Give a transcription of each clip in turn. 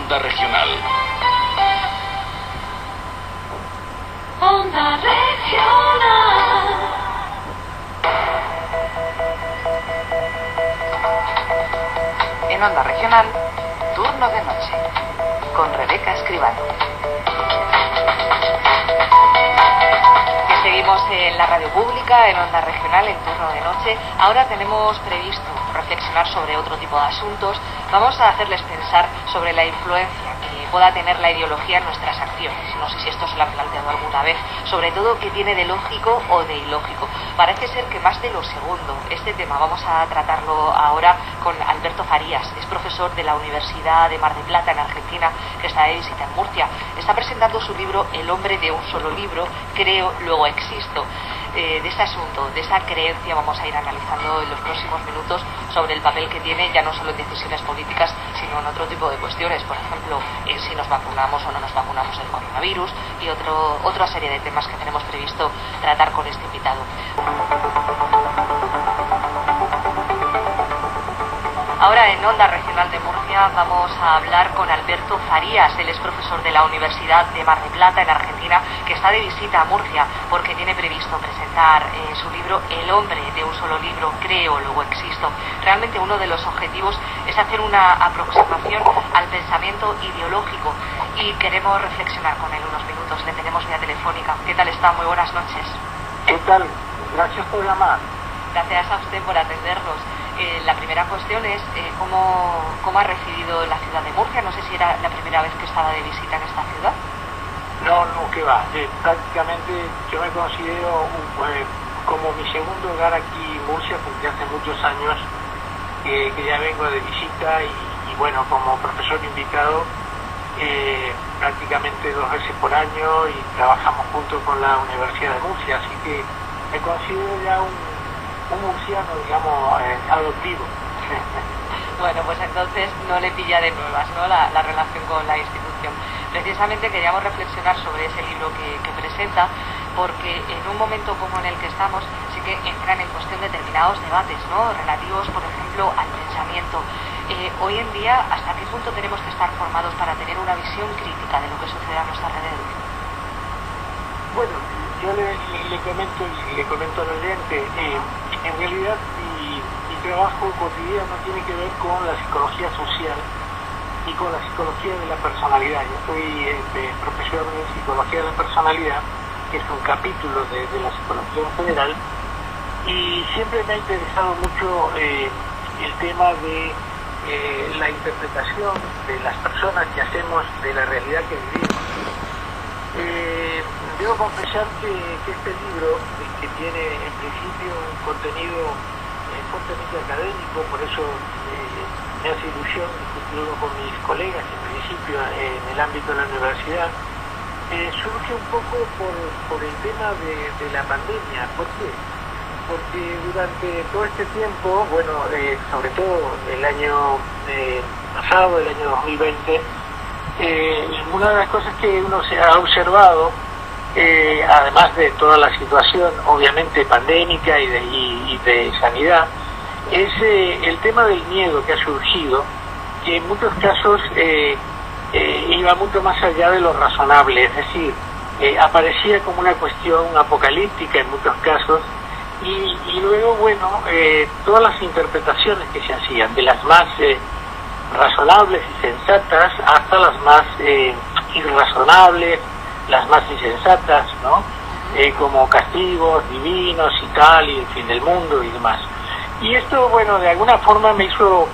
Onda Regional. Onda Regional. En Onda Regional, turno de noche, con Rebeca Escribano. Y seguimos en la radio pública, en Onda Regional, en turno de noche. Ahora tenemos previsto reflexionar sobre otro tipo de asuntos. Vamos a hacerles pensar sobre la influencia que pueda tener la ideología en nuestras acciones. No sé si esto se lo han planteado alguna vez, sobre todo qué tiene de lógico o de ilógico. Parece ser que más de lo segundo. Este tema vamos a tratarlo ahora con Alberto Farías. Es profesor de la Universidad de Mar del Plata en Argentina, que está de visita en Murcia. Está presentando su libro El hombre de un solo libro, creo, luego existo. De este asunto, de esa creencia, vamos a ir analizando en los próximos minutos sobre el papel que tiene, ya no solo en decisiones políticas, sino en otro tipo de cuestiones, por ejemplo, en si nos vacunamos o no nos vacunamos del coronavirus y otra serie de temas que tenemos previsto tratar con este invitado. Ahora en Onda Regional de Murcia vamos a hablar con Alberto Farías. Él es profesor de la Universidad de Mar del Plata en Argentina, que está de visita a Murcia porque tiene previsto presentar su libro El hombre de un solo libro, creo, luego existo. Realmente uno de los objetivos es hacer una aproximación al pensamiento ideológico y queremos reflexionar con él unos minutos. Le tenemos vía telefónica. ¿Qué tal está? Muy buenas noches. ¿Qué tal? Gracias por llamar. Gracias a usted por atendernos. La primera cuestión es ¿cómo ha recibido la ciudad de Murcia? No sé si era la primera vez que estaba de visita en esta ciudad. No, que va. Prácticamente yo me considero como mi segundo hogar aquí en Murcia, porque hace muchos años que ya vengo de visita y bueno, como profesor invitado prácticamente 2 veces por año y trabajamos junto con la Universidad de Murcia, así que me considero ya un murciano, digamos, adoptivo. Bueno, pues entonces no le pilla de nuevas, ¿no?, la relación con la institución. Precisamente queríamos reflexionar sobre ese libro que presenta, porque en un momento como en el que estamos sí que entran en cuestión determinados debates, ¿no?, relativos, por ejemplo, al pensamiento. Hoy en día, ¿hasta qué punto tenemos que estar formados para tener una visión crítica de lo que sucede a nuestro alrededor? Bueno, yo le comento al oyente, en realidad mi trabajo cotidiano tiene que ver con la psicología social y con la psicología de la personalidad. Yo soy profesor de psicología de la personalidad, que es un capítulo de la psicología en general, y siempre me ha interesado mucho el tema de la interpretación de las personas que hacemos de la realidad que vivimos. Debo confesar que este libro, que tiene en principio un contenido fuertemente académico, por eso me hace ilusión discutirlo con mis colegas, en principio en el ámbito de la universidad, surge un poco por el tema de la pandemia. ¿Por qué? Porque durante todo este tiempo, bueno, sobre todo el año pasado, el año 2020, una de las cosas que uno se ha observado, además de toda la situación obviamente pandémica y de sanidad, es el tema del miedo que ha surgido, que en muchos casos iba mucho más allá de lo razonable, es decir, aparecía como una cuestión apocalíptica en muchos casos, y luego, bueno, todas las interpretaciones que se hacían, de las más razonables y sensatas hasta las más irrazonables, las más insensatas, ¿no? Como castigos divinos y tal, y el fin del mundo y demás. Y esto, bueno, de alguna forma me hizo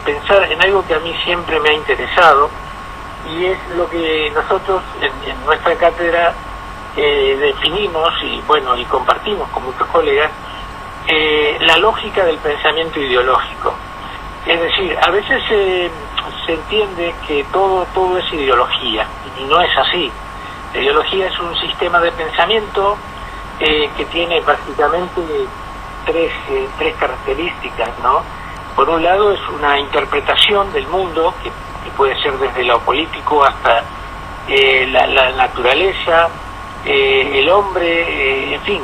pensar en algo que a mí siempre me ha interesado, y es lo que nosotros en nuestra cátedra definimos y bueno, y compartimos con muchos colegas, la lógica del pensamiento ideológico. Es decir, a veces se entiende que todo es ideología, y no es así. La ideología es un sistema de pensamiento que tiene prácticamente tres características, ¿no? Por un lado, es una interpretación del mundo que puede ser desde lo político hasta la naturaleza, el hombre, en fin,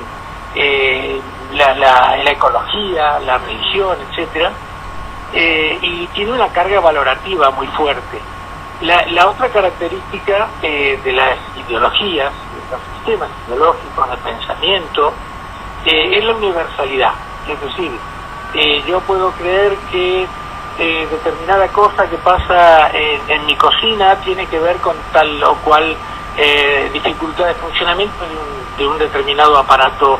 la ecología, la religión, etcétera, y tiene una carga valorativa muy fuerte. La otra característica de las ideologías, de los sistemas ideológicos de pensamiento, es la universalidad. Es decir, yo puedo creer que determinada cosa que pasa en mi cocina tiene que ver con tal o cual dificultad de funcionamiento de un determinado aparato.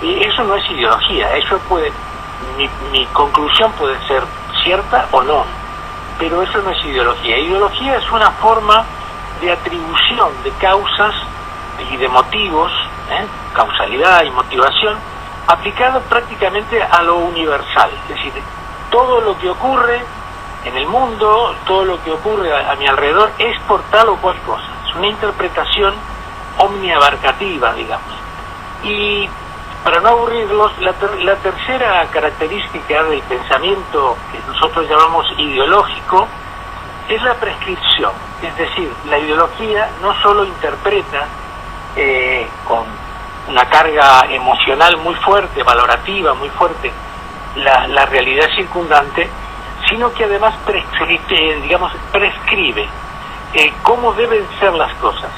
Y eso no es ideología, eso puede, mi conclusión puede ser cierta o no, pero eso no es ideología. Ideología es una forma de atribución de causas y de motivos, causalidad y motivación, aplicado prácticamente a lo universal. Es decir, todo lo que ocurre en el mundo, todo lo que ocurre a mi alrededor es por tal o cual cosa. Es una interpretación omniabarcativa, digamos. Y para no aburrirlos, la tercera característica del pensamiento que nosotros llamamos ideológico es la prescripción. Es decir, la ideología no solo interpreta con una carga emocional muy fuerte, valorativa muy fuerte, la realidad circundante, sino que además prescribe cómo deben ser las cosas.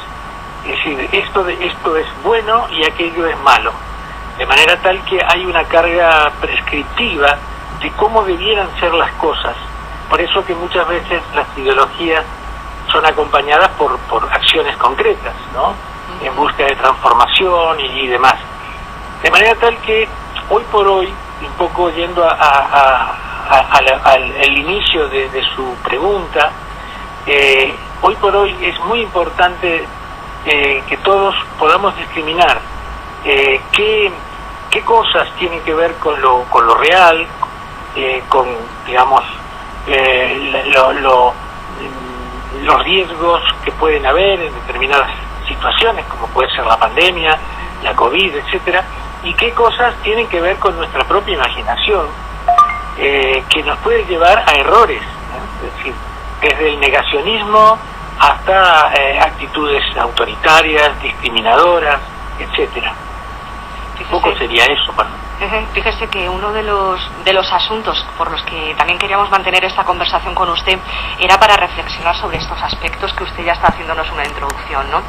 Es decir, esto es bueno y aquello es malo, de manera tal que hay una carga prescriptiva de cómo debieran ser las cosas. Por eso que muchas veces las ideologías son acompañadas por acciones concretas, ¿no? En busca de transformación y demás. De manera tal que hoy por hoy, un poco yendo al inicio de su pregunta, hoy por hoy es muy importante que todos podamos discriminar qué cosas tienen que ver con lo real, con, digamos, los riesgos que pueden haber en determinadas situaciones, como puede ser la pandemia, la COVID, etcétera, y qué cosas tienen que ver con nuestra propia imaginación, que nos puede llevar a errores, ¿no? Es decir, desde el negacionismo hasta actitudes autoritarias, discriminadoras, etcétera. Un poco sería eso, perdón. Fíjese que uno de los asuntos por los que también queríamos mantener esta conversación con usted era para reflexionar sobre estos aspectos que usted ya está haciéndonos una introducción, ¿no?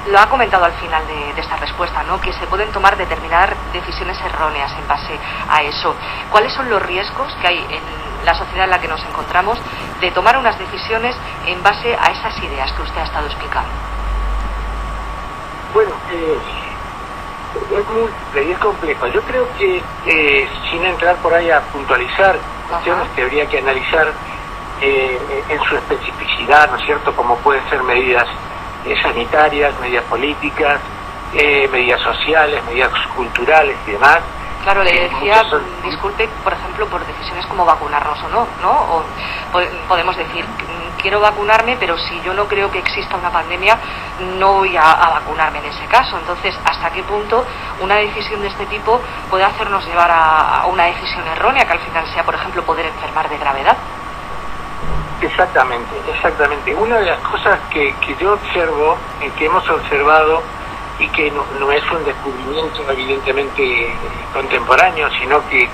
Lo ha comentado al final de esta respuesta, ¿no? Que se pueden tomar determinadas decisiones erróneas en base a eso. ¿Cuáles son los riesgos que hay en la sociedad en la que nos encontramos de tomar unas decisiones en base a esas ideas que usted ha estado explicando? Bueno, es múltiple y es complejo. Yo creo que, sin entrar por ahí a puntualizar cuestiones que habría que analizar en su especificidad, ¿no es cierto?, como pueden ser medidas sanitarias, medidas políticas, medidas sociales, medidas culturales y demás. Claro, le decía, disculpe, por ejemplo, por decisiones como vacunarnos o no, ¿no? O podemos decir, quiero vacunarme, pero si yo no creo que exista una pandemia, no voy a vacunarme en ese caso. Entonces, ¿hasta qué punto una decisión de este tipo puede hacernos llevar a una decisión errónea, que al final sea, por ejemplo, poder enfermar de gravedad? Exactamente. Una de las cosas que yo observo, que hemos observado, y que no es un descubrimiento evidentemente contemporáneo, sino que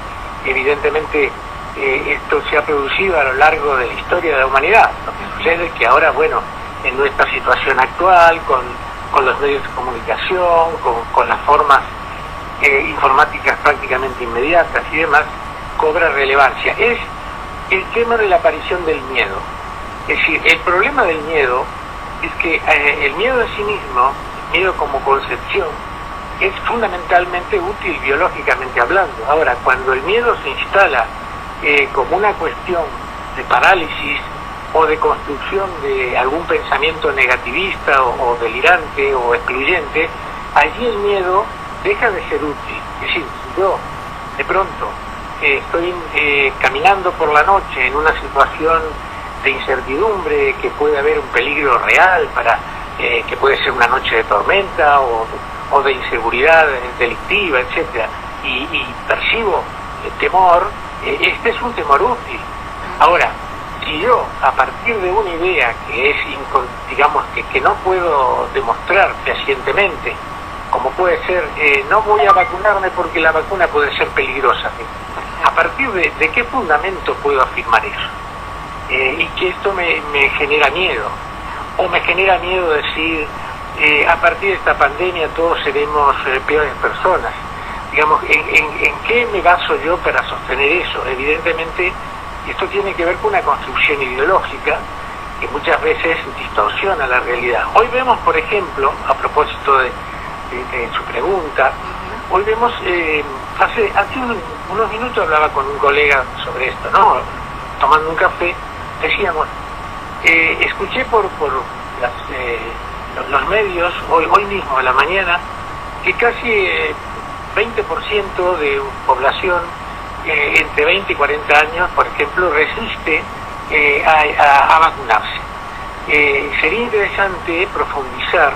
evidentemente esto se ha producido a lo largo de la historia de la humanidad. Lo que sucede es que ahora, bueno, en nuestra situación actual, con los medios de comunicación, con las formas informáticas prácticamente inmediatas y demás, cobra relevancia. Es el tema de la aparición del miedo. Es decir, el problema del miedo es que el miedo en sí mismo, miedo como concepción, es fundamentalmente útil biológicamente hablando. Ahora, cuando el miedo se instala como una cuestión de parálisis o de construcción de algún pensamiento negativista o delirante o excluyente, allí el miedo deja de ser útil. Es decir, si yo de pronto estoy caminando por la noche en una situación de incertidumbre, que puede haber un peligro real que puede ser una noche de tormenta o de inseguridad delictiva, etcétera, y percibo temor, este es un temor útil. Ahora, si yo, a partir de una idea que es, digamos, que no puedo demostrar fehacientemente, como puede ser, no voy a vacunarme porque la vacuna puede ser peligrosa, ¿a partir de qué fundamento puedo afirmar eso? y que esto me genera miedo, o me genera miedo decir, a partir de esta pandemia todos seremos peores personas. Digamos, ¿en qué me baso yo para sostener eso? Evidentemente, esto tiene que ver con una construcción ideológica que muchas veces distorsiona la realidad. Hoy vemos, por ejemplo, a propósito de su pregunta, hoy vemos, hace unos minutos hablaba con un colega sobre esto, ¿no? Tomando un café, decíamos, escuché por los medios, hoy mismo a la mañana, que casi 20% de población entre 20 y 40 años, por ejemplo, resiste a vacunarse. Sería interesante profundizar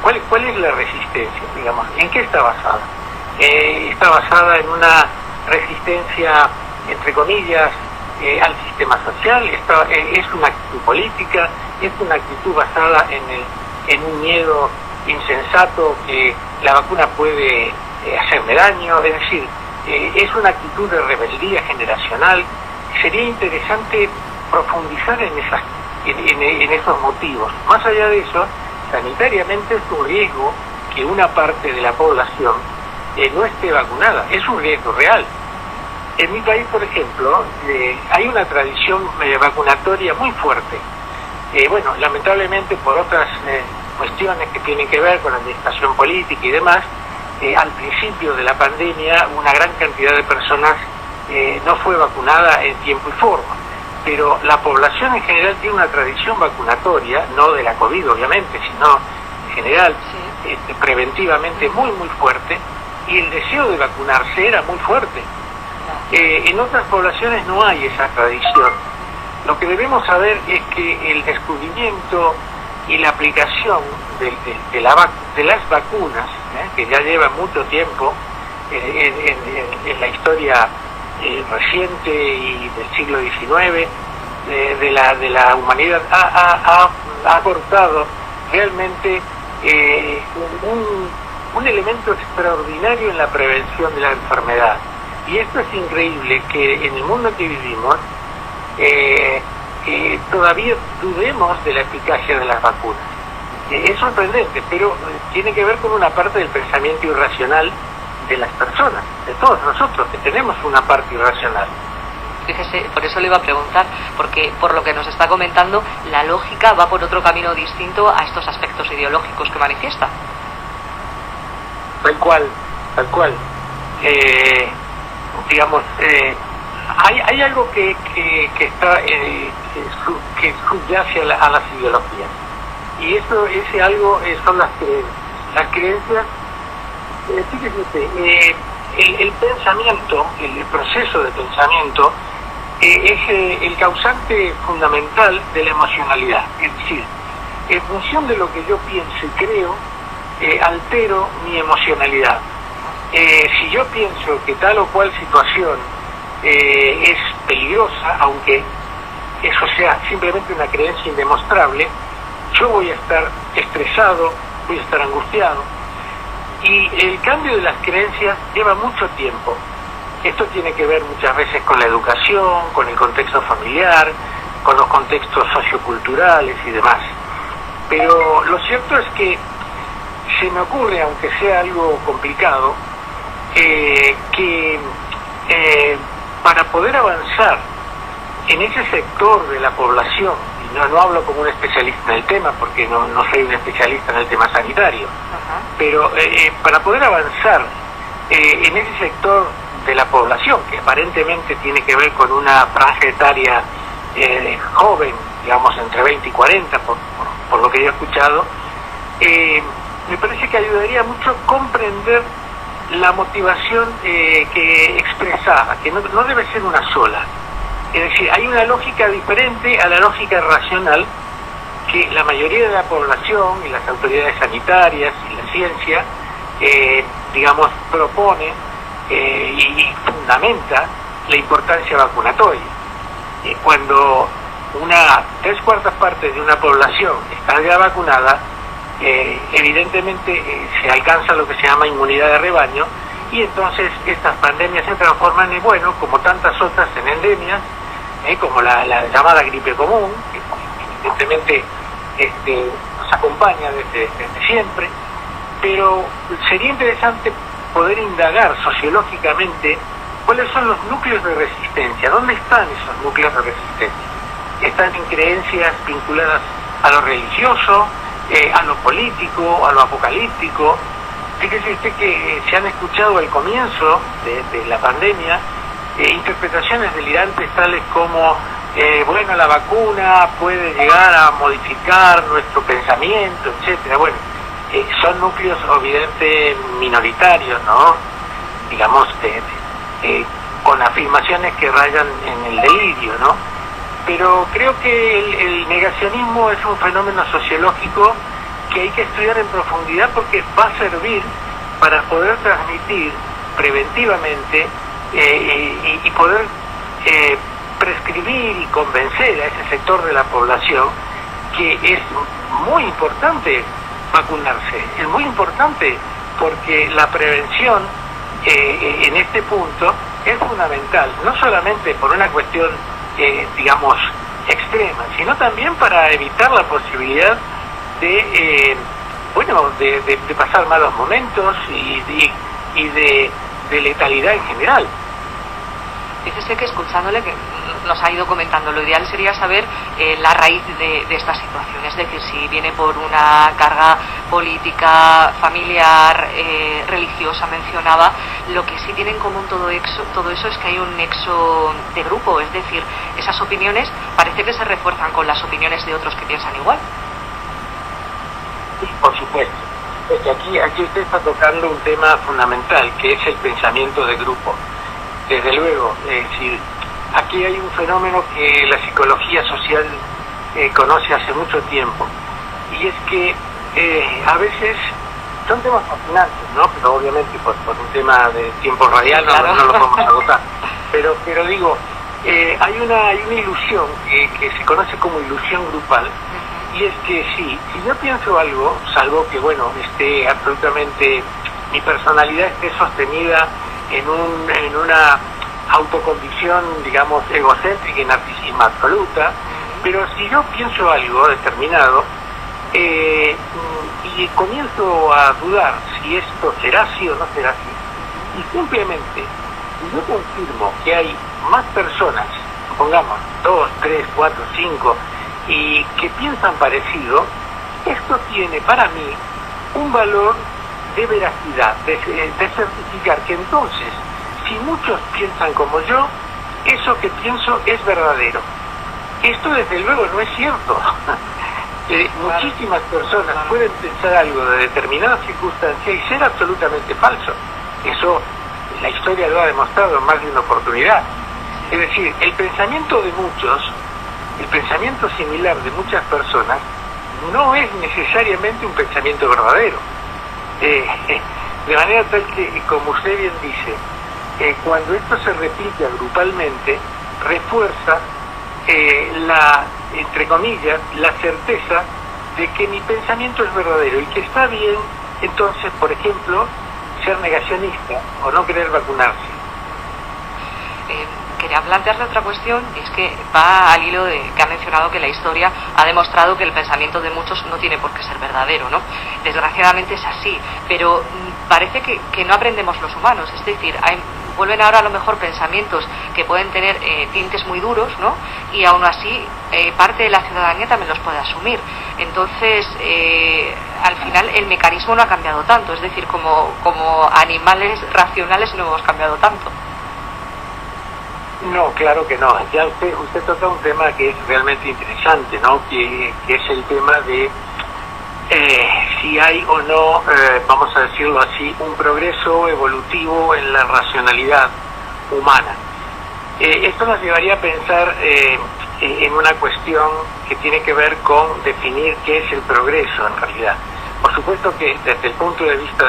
cuál es la resistencia, digamos, en qué está basada. Está basada en una resistencia, entre comillas, al sistema social, es una actitud política, es una actitud basada en un miedo insensato que la vacuna puede hacerme daño, es decir, es una actitud de rebeldía generacional. Sería interesante profundizar en esos motivos. Más allá de eso, sanitariamente es un riesgo que una parte de la población no esté vacunada, es un riesgo real. En mi país, por ejemplo, hay una tradición vacunatoria muy fuerte. Bueno, lamentablemente por otras cuestiones que tienen que ver con la administración política y demás, al principio de la pandemia una gran cantidad de personas no fue vacunada en tiempo y forma, pero la población en general tiene una tradición vacunatoria, no de la COVID obviamente, sino en general, preventivamente muy fuerte, y el deseo de vacunarse era muy fuerte. En otras poblaciones no hay esa tradición. Lo que debemos saber es que el descubrimiento y la aplicación de las vacunas, que ya lleva mucho tiempo en la historia reciente y del siglo XIX de la humanidad, ha aportado realmente un elemento extraordinario en la prevención de la enfermedad. Y esto es increíble, que en el mundo en que vivimos todavía dudemos de la eficacia de las vacunas. Es sorprendente, pero tiene que ver con una parte del pensamiento irracional de las personas, de todos nosotros, que tenemos una parte irracional. Fíjese, por eso le iba a preguntar, porque por lo que nos está comentando, la lógica va por otro camino distinto a estos aspectos ideológicos que manifiesta. Tal cual. Digamos, hay algo que está que subyace a las ideologías, y ese algo son las creencias. Fíjese, el pensamiento, el proceso de pensamiento es el causante fundamental de la emocionalidad. Es decir, en función de lo que yo pienso y creo, altero mi emocionalidad. Si yo pienso que tal o cual situación es peligrosa, aunque eso sea simplemente una creencia indemostrable, yo voy a estar estresado, voy a estar angustiado. Y el cambio de las creencias lleva mucho tiempo. Esto tiene que ver muchas veces con la educación, con el contexto familiar, con los contextos socioculturales y demás. Pero lo cierto es que se me ocurre, aunque sea algo complicado, que para poder avanzar en ese sector de la población, y no hablo como un especialista en el tema, porque no soy un especialista en el tema sanitario, pero para poder avanzar en ese sector de la población, que aparentemente tiene que ver con una franja etaria joven, digamos entre 20 y 40, por lo que yo he escuchado, me parece que ayudaría mucho comprender la motivación que expresada, que no debe ser una sola. Es decir, hay una lógica diferente a la lógica racional que la mayoría de la población y las autoridades sanitarias y la ciencia, digamos, propone y fundamenta la importancia vacunatoria. Cuando una 3/4 partes de una población está ya vacunada, evidentemente se alcanza lo que se llama inmunidad de rebaño, y entonces estas pandemias se transforman en, bueno, como tantas otras, en endemias, como la llamada gripe común, que evidentemente nos acompaña desde siempre, pero sería interesante poder indagar sociológicamente cuáles son los núcleos de resistencia, dónde están esos núcleos de resistencia. Están en creencias vinculadas a lo religioso, a lo político, a lo apocalíptico. Fíjese usted que se han escuchado al comienzo de la pandemia interpretaciones delirantes tales como bueno, la vacuna puede llegar a modificar nuestro pensamiento, etcétera. Bueno, son núcleos obviamente minoritarios, ¿no? Digamos, con afirmaciones que rayan en el delirio, ¿no? Pero creo que el negacionismo es un fenómeno sociológico que hay que estudiar en profundidad porque va a servir para poder transmitir preventivamente y poder prescribir y convencer a ese sector de la población que es muy importante vacunarse, es muy importante porque la prevención en este punto es fundamental, no solamente por una cuestión digamos extrema, sino también para evitar la posibilidad de pasar malos momentos y de letalidad en general. Fíjese que escuchándole, que nos ha ido comentando, lo ideal sería saber la raíz de esta situación, es decir, si viene por una carga política, familiar, religiosa, mencionaba. Lo que sí tiene en común todo eso es que hay un nexo de grupo, es decir, esas opiniones parece que se refuerzan con las opiniones de otros que piensan igual. Sí, por supuesto. Es que aquí usted está tocando un tema fundamental, que es el pensamiento de grupo. Desde luego, es decir, aquí hay un fenómeno que la psicología social conoce hace mucho tiempo, y es que a veces son temas fascinantes, ¿no? Pero obviamente por un tema de tiempo radial no lo vamos a agotar. Pero digo, hay una ilusión que se conoce como ilusión grupal, y es que si yo pienso algo, salvo que, bueno, mi personalidad esté sostenida en una autoconvicción, digamos, egocéntrica y narcisismo absoluta, pero si yo pienso algo determinado y comienzo a dudar si esto será así o no será así, y simplemente si yo confirmo que hay más personas, pongamos 2, 3, 4, 5, y que piensan parecido, esto tiene para mí un valor de veracidad, de certificar que entonces, si muchos piensan como yo, eso que pienso es verdadero. Esto desde luego no es cierto. Muchísimas personas pueden pensar algo de determinada circunstancia y ser absolutamente falso. Eso la historia lo ha demostrado en más de una oportunidad. Es decir, el pensamiento de muchos, el pensamiento similar de muchas personas, no es necesariamente un pensamiento verdadero. De manera tal que, como usted bien dice, cuando esto se replica grupalmente, refuerza entre comillas, la certeza de que mi pensamiento es verdadero y que está bien, entonces, por ejemplo, ser negacionista o no querer vacunarse. Quería plantearle otra cuestión, y es que va al hilo de que ha mencionado que la historia ha demostrado que el pensamiento de muchos no tiene por qué ser verdadero, ¿no? Desgraciadamente es así, pero parece que no aprendemos los humanos, es decir, vuelven ahora a lo mejor pensamientos que pueden tener tintes muy duros, ¿no? Y aún así parte de la ciudadanía también los puede asumir. Entonces, al final el mecanismo no ha cambiado tanto, es decir, como animales racionales no hemos cambiado tanto. No, claro que no. Ya usted toca un tema que es realmente interesante, ¿no? Que es el tema de si hay o no, vamos a decirlo así, un progreso evolutivo en la racionalidad humana. Esto nos llevaría a pensar en una cuestión que tiene que ver con definir qué es el progreso en realidad. Por supuesto que desde el punto de vista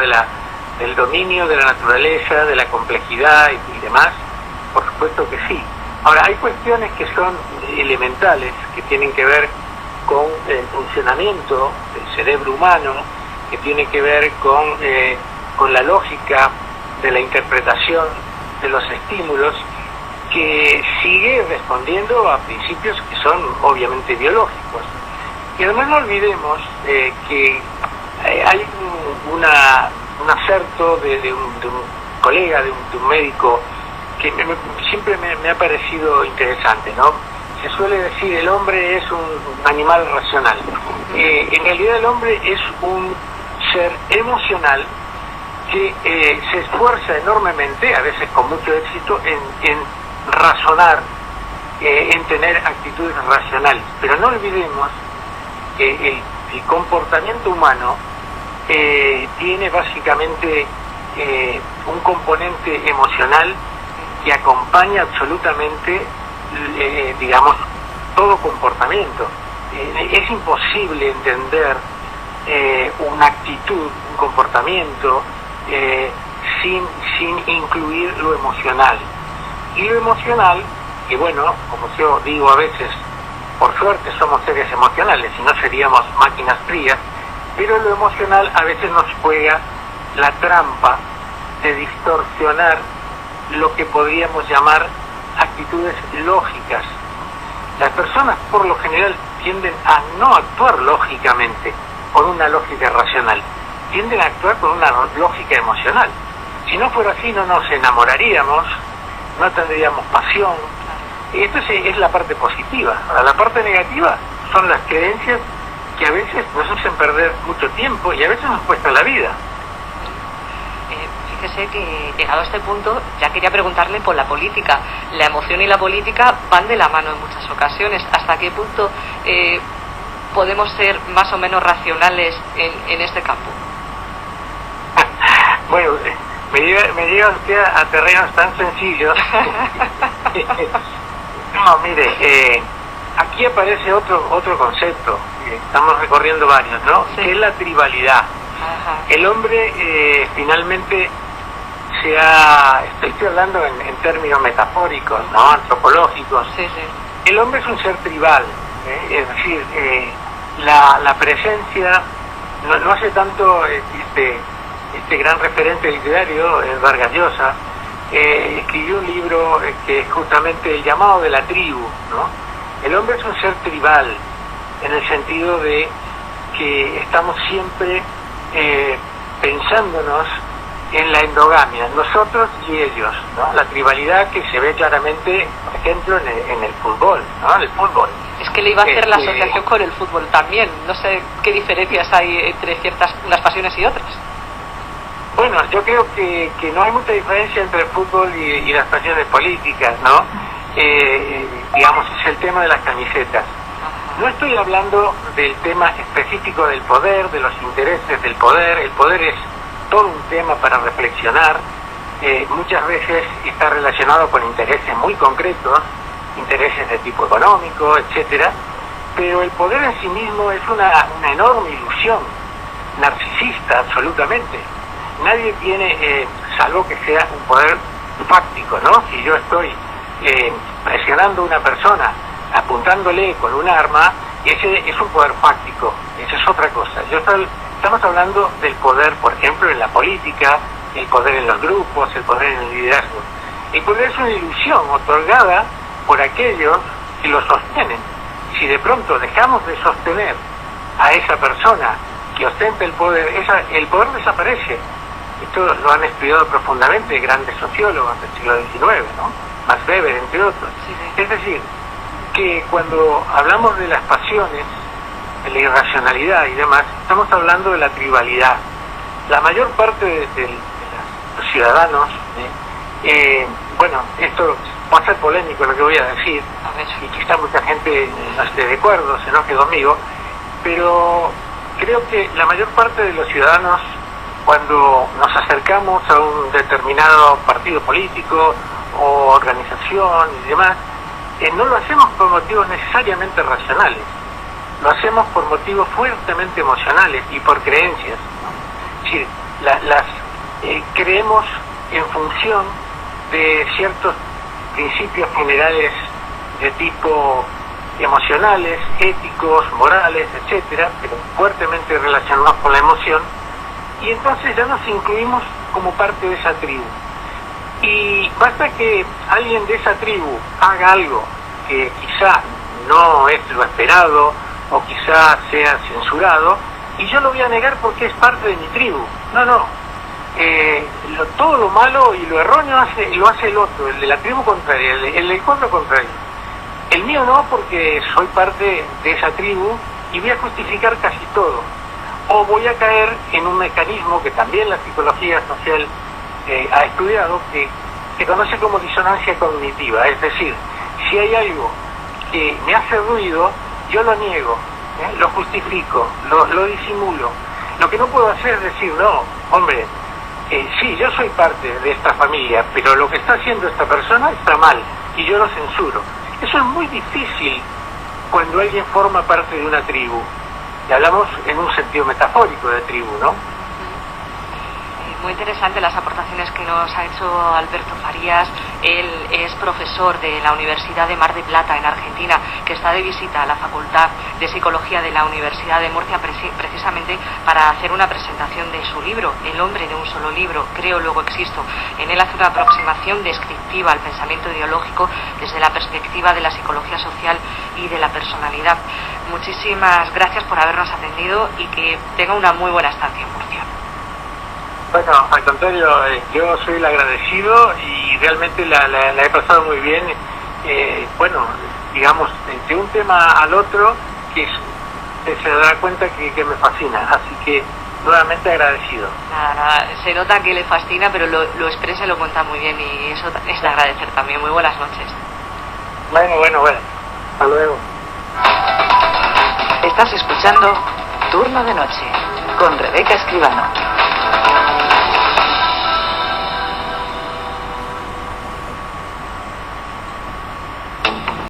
del dominio de la naturaleza, de la complejidad y demás, por supuesto que sí. Ahora, hay cuestiones que son elementales, que tienen que ver con el funcionamiento del cerebro humano, que tiene que ver con la lógica de la interpretación de los estímulos, que sigue respondiendo a principios que son obviamente biológicos. Y además no olvidemos que hay un acerto de un colega, de un médico, que siempre me ha parecido interesante, ¿no? Se suele decir el hombre es un animal racional. En realidad el hombre es un ser emocional que se esfuerza enormemente, a veces con mucho éxito, en razonar, en tener actitudes racionales. Pero no olvidemos que el comportamiento humano tiene básicamente un componente emocional que acompaña absolutamente, digamos, todo comportamiento. Es imposible entender una actitud, un comportamiento, sin incluir lo emocional. Y lo emocional, que bueno, como yo digo a veces, por suerte somos seres emocionales, si no seríamos máquinas frías, pero lo emocional a veces nos juega la trampa de distorsionar lo que podríamos llamar actitudes lógicas. Las personas por lo general tienden a no actuar lógicamente, con una lógica racional, tienden a actuar con una lógica emocional. Si no fuera así no nos enamoraríamos, no tendríamos pasión. Entonces es la parte positiva. Ahora, la parte negativa son las creencias que a veces nos hacen perder mucho tiempo y a veces nos cuesta la vida. Fíjese que llegado a este punto ya quería preguntarle por la política. La emoción y la política van de la mano en muchas ocasiones. ¿Hasta qué punto podemos ser más o menos racionales en este campo? Bueno, me llega usted a terrenos tan sencillos. No, mire, aquí aparece otro concepto, estamos recorriendo varios, ¿no? Sí. Que es la tribalidad. Ajá. El hombre finalmente estoy hablando en términos metafóricos, ¿no? Antropológicos. Sí, sí. El hombre es un ser tribal, es decir, la presencia, no hace tanto este gran referente literario, Vargas Llosa, escribió un libro que es justamente el llamado de la tribu, ¿no? El hombre es un ser tribal, en el sentido de que estamos siempre pensándonos en la endogamia, nosotros y ellos, ¿no? La tribalidad que se ve claramente, por ejemplo, en el fútbol, ¿no? El fútbol. Es que le iba a hacer la asociación con el fútbol también. No sé qué diferencias hay entre unas pasiones y otras. Bueno, yo creo que no hay mucha diferencia entre el fútbol y las pasiones políticas, ¿no? Digamos, es el tema de las camisetas. No estoy hablando del tema específico del poder, de los intereses del poder. El poder es todo un tema para reflexionar. Muchas veces está relacionado con intereses muy concretos, intereses de tipo económico, etcétera. Pero el poder en sí mismo es una enorme ilusión, narcisista absolutamente. Nadie tiene, salvo que sea un poder fáctico, ¿no? Si yo estoy presionando a una persona, apuntándole con un arma, ese es un poder fáctico, esa es otra cosa. Estamos hablando del poder, por ejemplo, en la política, el poder en los grupos, el poder en el liderazgo. El poder es una ilusión otorgada por aquellos que lo sostienen. Si de pronto dejamos de sostener a esa persona que ostenta el poder desaparece. Esto lo han estudiado profundamente grandes sociólogos del siglo XIX, ¿no? Max Weber, entre otros. Sí. Es decir, que cuando hablamos de las pasiones, de la irracionalidad y demás, estamos hablando de la tribalidad. La mayor parte de los ciudadanos, bueno, esto va a ser polémico lo que voy a decir, y quizá mucha gente no esté de acuerdo, se enoje conmigo, pero creo que la mayor parte de los ciudadanos, cuando nos acercamos a un determinado partido político o organización y demás, no lo hacemos por motivos necesariamente racionales, lo hacemos por motivos fuertemente emocionales y por creencias, ¿no? Es decir, creemos en función de ciertos principios generales de tipo emocionales, éticos, morales, etcétera, pero fuertemente relacionados con la emoción, y entonces ya nos incluimos como parte de esa tribu. Y basta que alguien de esa tribu haga algo que quizá no es lo esperado o quizá sea censurado, y yo lo voy a negar porque es parte de mi tribu. No. Todo lo malo y lo erróneo lo hace el otro, el de la tribu contraria, el del pueblo contrario. El mío no, porque soy parte de esa tribu y voy a justificar casi todo. O voy a caer en un mecanismo que también la psicología social ha estudiado, que se conoce como disonancia cognitiva. Es decir, si hay algo que me hace ruido, yo lo niego, lo justifico, lo disimulo. Lo que no puedo hacer es decir, no, hombre, sí, yo soy parte de esta familia, pero lo que está haciendo esta persona está mal y yo lo censuro. Eso es muy difícil cuando alguien forma parte de una tribu. Y hablamos en un sentido metafórico de tribu, ¿no? Muy interesante las aportaciones que nos ha hecho Alberto Farías. Él es profesor de la Universidad de Mar del Plata en Argentina, que está de visita a la Facultad de Psicología de la Universidad de Murcia precisamente para hacer una presentación de su libro, El hombre de un solo libro, Creo, luego existo. En él hace una aproximación descriptiva al pensamiento ideológico desde la perspectiva de la psicología social y de la personalidad. Muchísimas gracias por habernos atendido y que tenga una muy buena estancia en Murcia. Bueno, al contrario, yo soy el agradecido y realmente la he pasado muy bien. Bueno, digamos, de un tema al otro, que se dará cuenta que me fascina. Así que, nuevamente agradecido. Nada, se nota que le fascina, pero lo expresa y lo cuenta muy bien y eso es de agradecer también. Muy buenas noches. Bueno. Hasta luego. Estás escuchando Turno de Noche con Rebeca Escribano.